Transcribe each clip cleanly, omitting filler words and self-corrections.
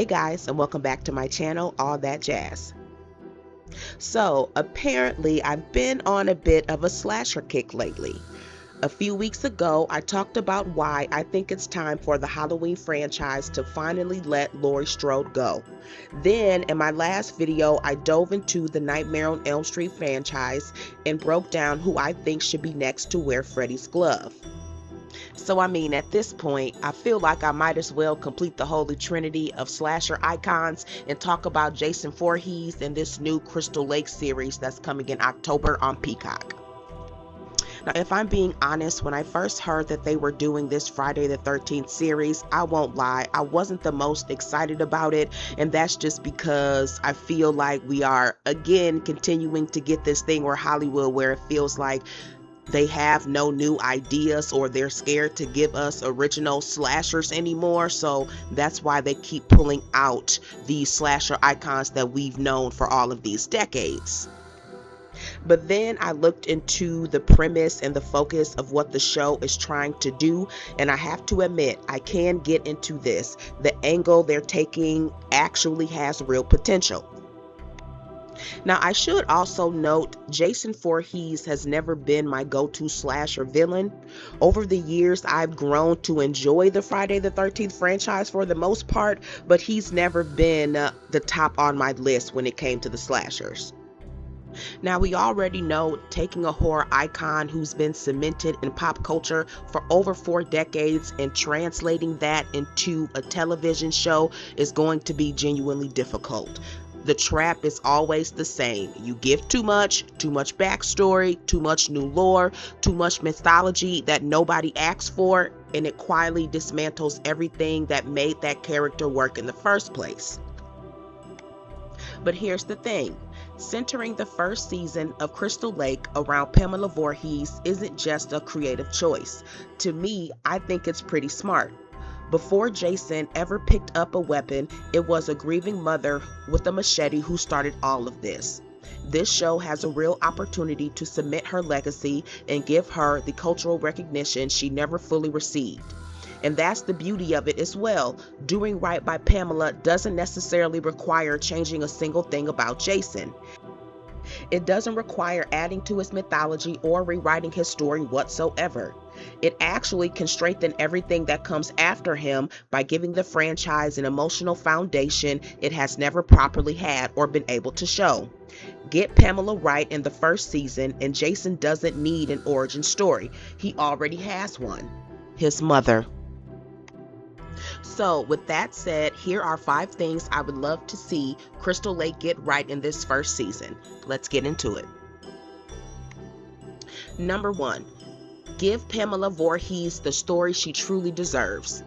Hey guys, and welcome back to my channel, All That Jazz. So apparently I've been on a bit of a slasher kick lately. A few weeks ago, I talked about why I think it's time for the Halloween franchise to finally let Laurie Strode go. Then, in my last video, I dove into the Nightmare on Elm Street franchise and broke down who I think should be next to wear Freddy's glove. So at this point, I feel like I might as well complete the holy trinity of slasher icons and talk about Jason Voorhees and this new Crystal Lake series that's coming in October on Peacock. Now, if I'm being honest, when I first heard that they were doing this Friday the 13th series, I won't lie, I wasn't the most excited about it, and that's just because I feel like we are, again, continuing to get this thing where Hollywood, where it feels like they have no new ideas or they're scared to give us original slashers anymore. So that's why they keep pulling out these slasher icons that we've known for all of these decades. But then I looked into the premise and the focus of what the show is trying to do, and I have to admit, I can get into this. The angle they're taking actually has real potential. Now, I should also note, Jason Voorhees has never been my go-to slasher villain. Over the years, I've grown to enjoy the Friday the 13th franchise for the most part, but he's never been the top on my list when it came to the slashers. Now, we already know taking a horror icon who's been cemented in pop culture for over 4 decades and translating that into a television show is going to be genuinely difficult. The trap is always the same. You give too much backstory, too much new lore, too much mythology that nobody asks for, and it quietly dismantles everything that made that character work in the first place. But here's the thing. Centering the first season of Crystal Lake around Pamela Voorhees isn't just a creative choice. To me, I think it's pretty smart. Before Jason ever picked up a weapon, it was a grieving mother with a machete who started all of this. This show has a real opportunity to cement her legacy and give her the cultural recognition she never fully received. And that's the beauty of it as well. Doing right by Pamela doesn't necessarily require changing a single thing about Jason. It doesn't require adding to his mythology or rewriting his story whatsoever. It actually can strengthen everything that comes after him by giving the franchise an emotional foundation it has never properly had or been able to show. Get Pamela right in the first season, and Jason doesn't need an origin story. He already has one. His mother. So with that said, here are 5 things I would love to see Crystal Lake get right in this first season. Let's get into it. Number 1, give Pamela Voorhees the story she truly deserves.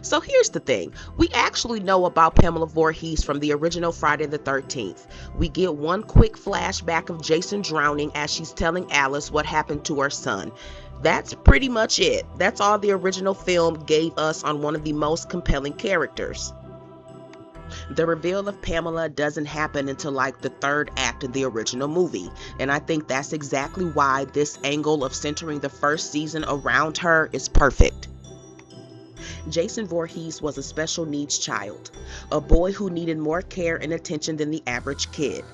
So here's the thing, we actually know about Pamela Voorhees from the original Friday the 13th. We get one quick flashback of Jason drowning as she's telling Alice what happened to her son. That's pretty much it. That's all the original film gave us on one of the most compelling characters. The reveal of Pamela doesn't happen until like the 3rd act in the original movie, and I think that's exactly why this angle of centering the first season around her is perfect. Jason Voorhees was a special needs child, a boy who needed more care and attention than the average kid,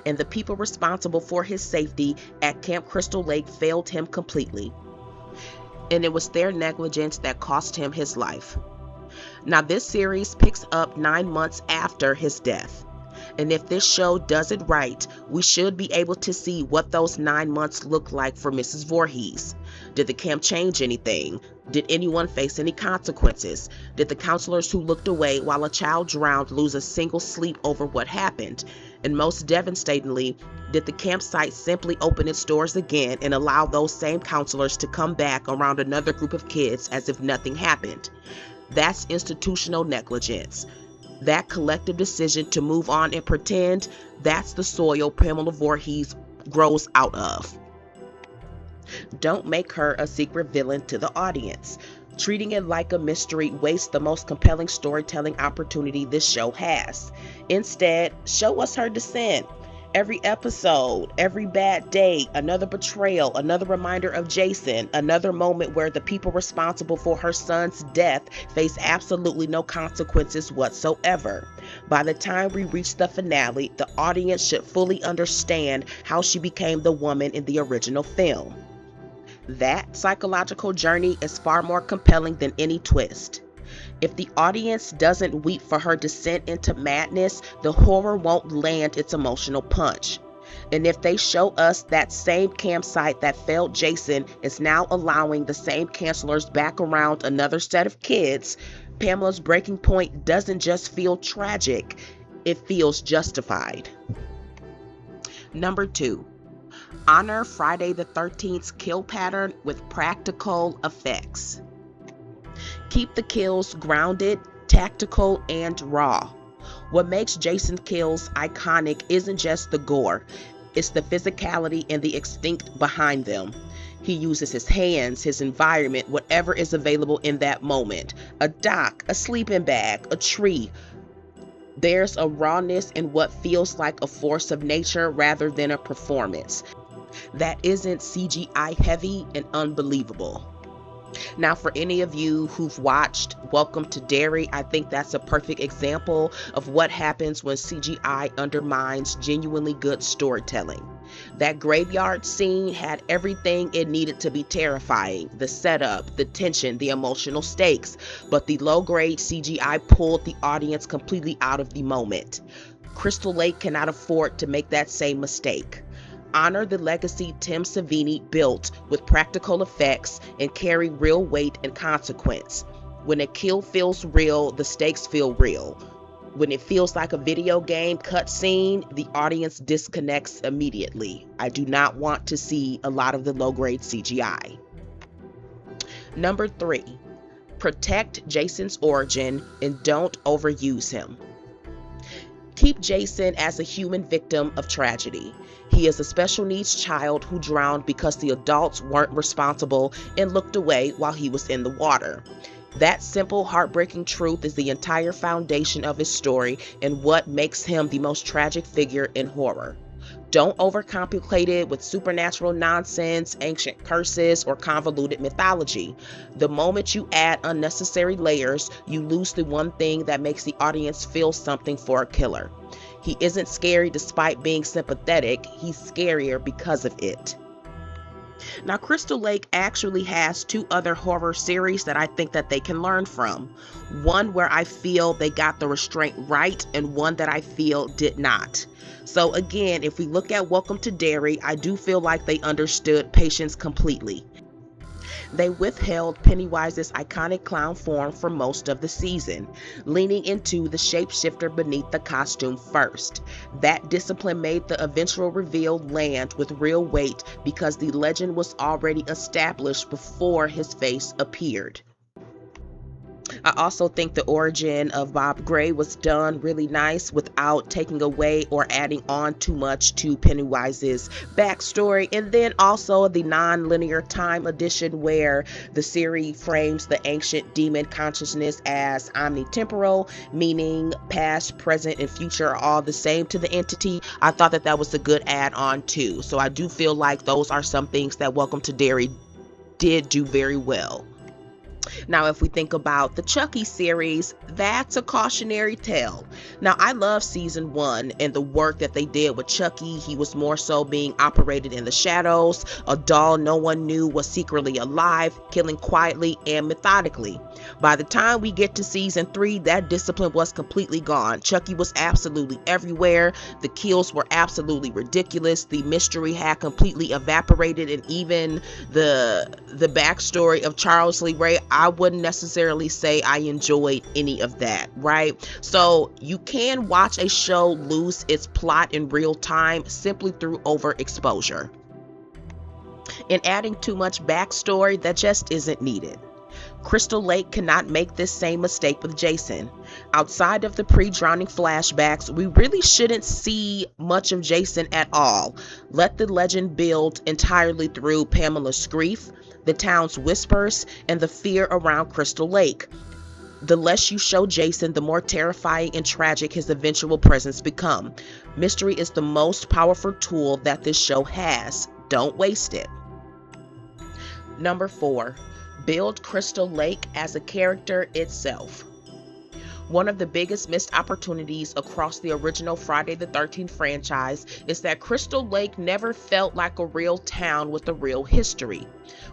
and the people responsible for his safety at Camp Crystal Lake failed him completely. And it was their negligence that cost him his life. Now, this series picks up 9 months after his death. And if this show does it right, we should be able to see what those 9 months look like for Mrs. Voorhees. Did the camp change anything? Did anyone face any consequences? Did the counselors who looked away while a child drowned lose a single sleep over what happened? And most devastatingly, did the campsite simply open its doors again and allow those same counselors to come back around another group of kids as if nothing happened? That's institutional negligence. That collective decision to move on and pretend, that's the soil Pamela Voorhees grows out of. Don't make her a secret villain to the audience. Treating it like a mystery wastes the most compelling storytelling opportunity this show has. Instead, show us her descent. Every episode, every bad day, another betrayal, another reminder of Jason, another moment where the people responsible for her son's death face absolutely no consequences whatsoever. By the time we reach the finale, the audience should fully understand how she became the woman in the original film. That psychological journey is far more compelling than any twist. If the audience doesn't weep for her descent into madness, the horror won't land its emotional punch. And if they show us that same campsite that failed Jason is now allowing the same cancelers back around another set of kids, Pamela's breaking point doesn't just feel tragic, it feels justified. Number 2. Honor Friday the 13th's kill pattern with practical effects. Keep the kills grounded, tactical, and raw. What makes Jason kills iconic isn't just the gore, it's the physicality and the instinct behind them. He uses his hands, his environment, whatever is available in that moment. A dock, a sleeping bag, a tree. There's a rawness in what feels like a force of nature rather than a performance. That isn't CGI heavy and unbelievable. Now, for any of you who've watched Welcome to Derry, I think that's a perfect example of what happens when CGI undermines genuinely good storytelling. That graveyard scene had everything it needed to be terrifying: the setup, the tension, the emotional stakes, but the low-grade CGI pulled the audience completely out of the moment. Crystal Lake cannot afford to make that same mistake. Honor the legacy Tim Savini built with practical effects and carry real weight and consequence. When a kill feels real, the stakes feel real. When it feels like a video game cutscene, the audience disconnects immediately. I do not want to see a lot of the low-grade CGI. Number 3, protect Jason's origin and don't overuse him. Keep Jason as a human victim of tragedy. He is a special needs child who drowned because the adults weren't responsible and looked away while he was in the water. That simple, heartbreaking truth is the entire foundation of his story and what makes him the most tragic figure in horror. Don't overcomplicate it with supernatural nonsense, ancient curses, or convoluted mythology. The moment you add unnecessary layers, you lose the one thing that makes the audience feel something for a killer. He isn't scary despite being sympathetic, he's scarier because of it. Now, Crystal Lake actually has 2 other horror series that I think that they can learn from. One where I feel they got the restraint right, and one that I feel did not. So again, if we look at Welcome to Derry, I do feel like they understood patience completely. They withheld Pennywise's iconic clown form for most of the season, leaning into the shapeshifter beneath the costume first. That discipline made the eventual reveal land with real weight because the legend was already established before his face appeared. I also think the origin of Bob Gray was done really nice without taking away or adding on too much to Pennywise's backstory. And then also the non-linear time edition where the series frames the ancient demon consciousness as omnitemporal, meaning past, present, and future are all the same to the entity. I thought that that was a good add-on too. So I do feel like those are some things that Welcome to Derry did do very well. Now, if we think about the Chucky series, that's a cautionary tale. Now, I love season 1 and the work that they did with Chucky. He was more so being operated in the shadows, a doll no one knew was secretly alive, killing quietly and methodically. By the time we get to season 3, that discipline was completely gone. Chucky was absolutely everywhere. The kills were absolutely ridiculous. The mystery had completely evaporated, and even the backstory of Charles Lee Ray, I wouldn't necessarily say I enjoyed any of that, right? So you can watch a show lose its plot in real time simply through overexposure. And adding too much backstory that just isn't needed. Crystal Lake cannot make this same mistake with Jason. Outside of the pre-drowning flashbacks, we really shouldn't see much of Jason at all. Let the legend build entirely through Pamela's grief, the town's whispers, and the fear around Crystal Lake. The less you show Jason, the more terrifying and tragic his eventual presence become. Mystery is the most powerful tool that this show has. Don't waste it. Number 4, build Crystal Lake as a character itself. One of the biggest missed opportunities across the original Friday the 13th franchise is that Crystal Lake never felt like a real town with a real history.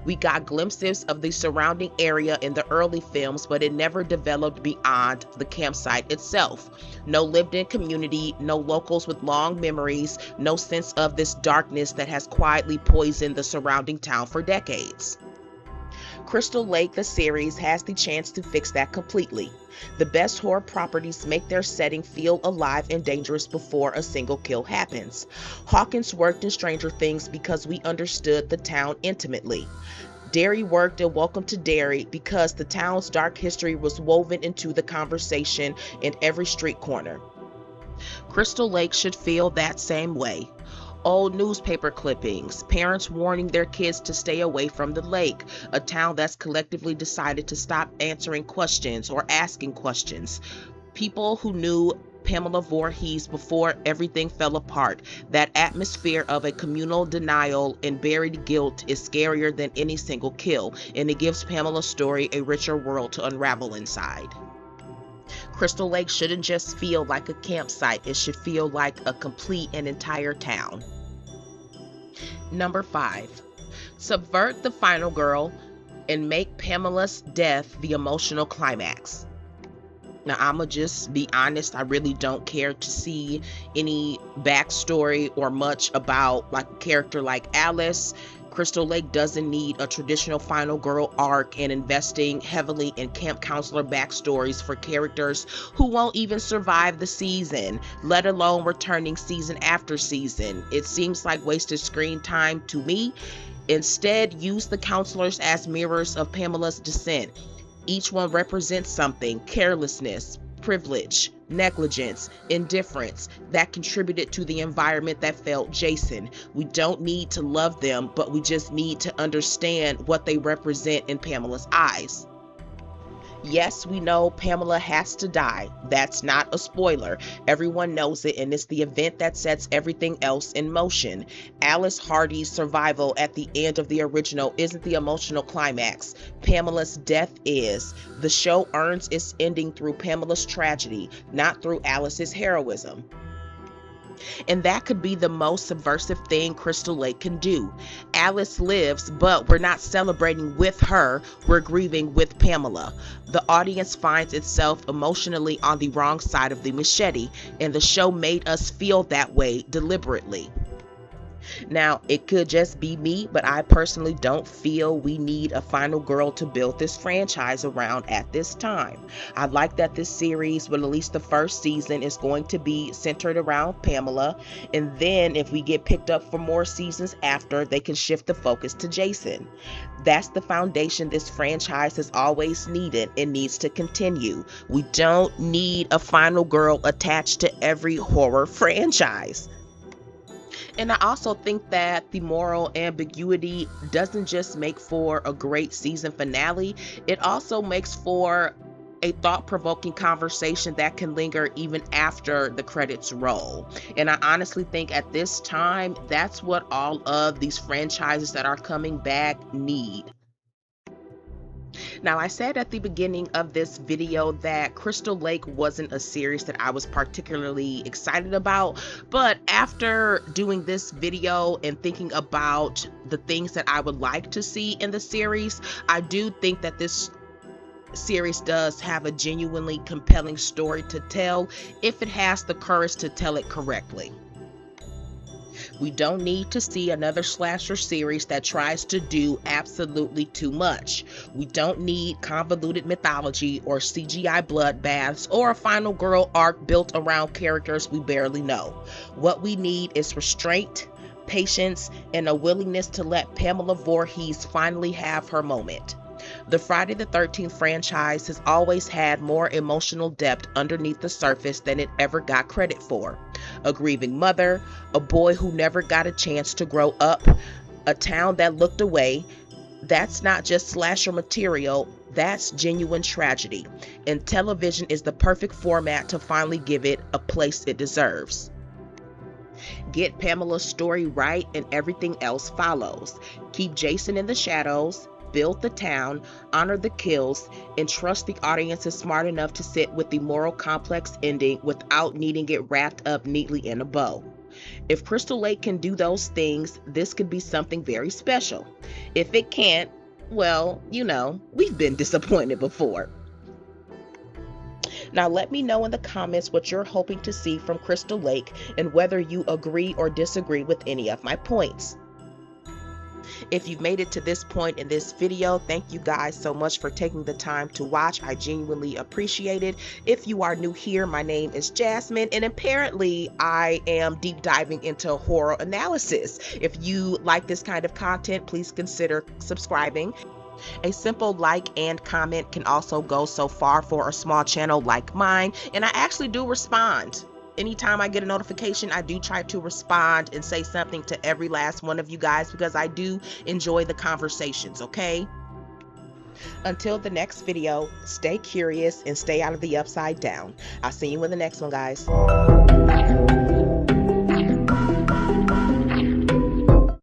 We got glimpses of the surrounding area in the early films, but it never developed beyond the campsite itself. No lived-in community, no locals with long memories, no sense of this darkness that has quietly poisoned the surrounding town for decades. Crystal Lake, the series, has the chance to fix that completely. The best horror properties make their setting feel alive and dangerous before a single kill happens. Hawkins worked in Stranger Things because we understood the town intimately. Derry worked in Welcome to Derry because the town's dark history was woven into the conversation in every street corner. Crystal Lake should feel that same way. Old newspaper clippings, parents warning their kids to stay away from the lake, a town that's collectively decided to stop answering questions or asking questions. People who knew Pamela Voorhees before everything fell apart. That atmosphere of a communal denial and buried guilt is scarier than any single kill, and it gives Pamela's story a richer world to unravel inside. Crystal Lake shouldn't just feel like a campsite, it should feel like a complete and entire town. Number 5, subvert the final girl and make Pamela's death the emotional climax. Now, I'ma just be honest, I really don't care to see any backstory or much about like a character like Alice. Crystal Lake doesn't need a traditional final girl arc and investing heavily in camp counselor backstories for characters who won't even survive the season, let alone returning season after season. It seems like wasted screen time to me. Instead, use the counselors as mirrors of Pamela's descent. Each one represents something: carelessness, privilege, negligence, indifference that contributed to the environment that failed Jason. We don't need to love them, but we just need to understand what they represent in Pamela's eyes. Yes, we know Pamela has to die. That's not a spoiler. Everyone knows it, and it's the event that sets everything else in motion. Alice Hardy's survival at the end of the original isn't the emotional climax. Pamela's death is. The show earns its ending through Pamela's tragedy, not through Alice's heroism. And that could be the most subversive thing Crystal Lake can do. Alice lives, but we're not celebrating with her, we're grieving with Pamela. The audience finds itself emotionally on the wrong side of the machete, and the show made us feel that way deliberately. Now, it could just be me, but I personally don't feel we need a final girl to build this franchise around at this time. I like that this series, well, at least the first season, is going to be centered around Pamela, and then if we get picked up for more seasons after, they can shift the focus to Jason. That's the foundation this franchise has always needed and needs to continue. We don't need a final girl attached to every horror franchise. And I also think that the moral ambiguity doesn't just make for a great season finale, it also makes for a thought-provoking conversation that can linger even after the credits roll. And I honestly think at this time, that's what all of these franchises that are coming back need. Now, I said at the beginning of this video that Crystal Lake wasn't a series that I was particularly excited about, but after doing this video and thinking about the things that I would like to see in the series, I do think that this series does have a genuinely compelling story to tell if it has the courage to tell it correctly. We don't need to see another slasher series that tries to do absolutely too much. We don't need convoluted mythology or CGI bloodbaths or a final girl arc built around characters we barely know. What we need is restraint, patience, and a willingness to let Pamela Voorhees finally have her moment. The Friday the 13th franchise has always had more emotional depth underneath the surface than it ever got credit for. A grieving mother, a boy who never got a chance to grow up, a town that looked away. That's not just slasher material, that's genuine tragedy. And television is the perfect format to finally give it a place it deserves. Get Pamela's story right and everything else follows. Keep Jason in the shadows, build the town, honor the kills, and trust the audience is smart enough to sit with the moral complex ending without needing it wrapped up neatly in a bow. If Crystal Lake can do those things, this could be something very special. If it can't, well, we've been disappointed before. Now let me know in the comments what you're hoping to see from Crystal Lake and whether you agree or disagree with any of my points. If you've made it to this point in this video, thank you guys so much for taking the time to watch. I genuinely appreciate it. If you are new here, my name is Jasmine, and apparently I am deep diving into horror analysis. If you like this kind of content, please consider subscribing. A simple like and comment can also go so far for a small channel like mine, and I actually do respond. Anytime I get a notification, I do try to respond and say something to every last one of you guys because I do enjoy the conversations, okay? Until the next video, stay curious and stay out of the upside down. I'll see you in the next one, guys.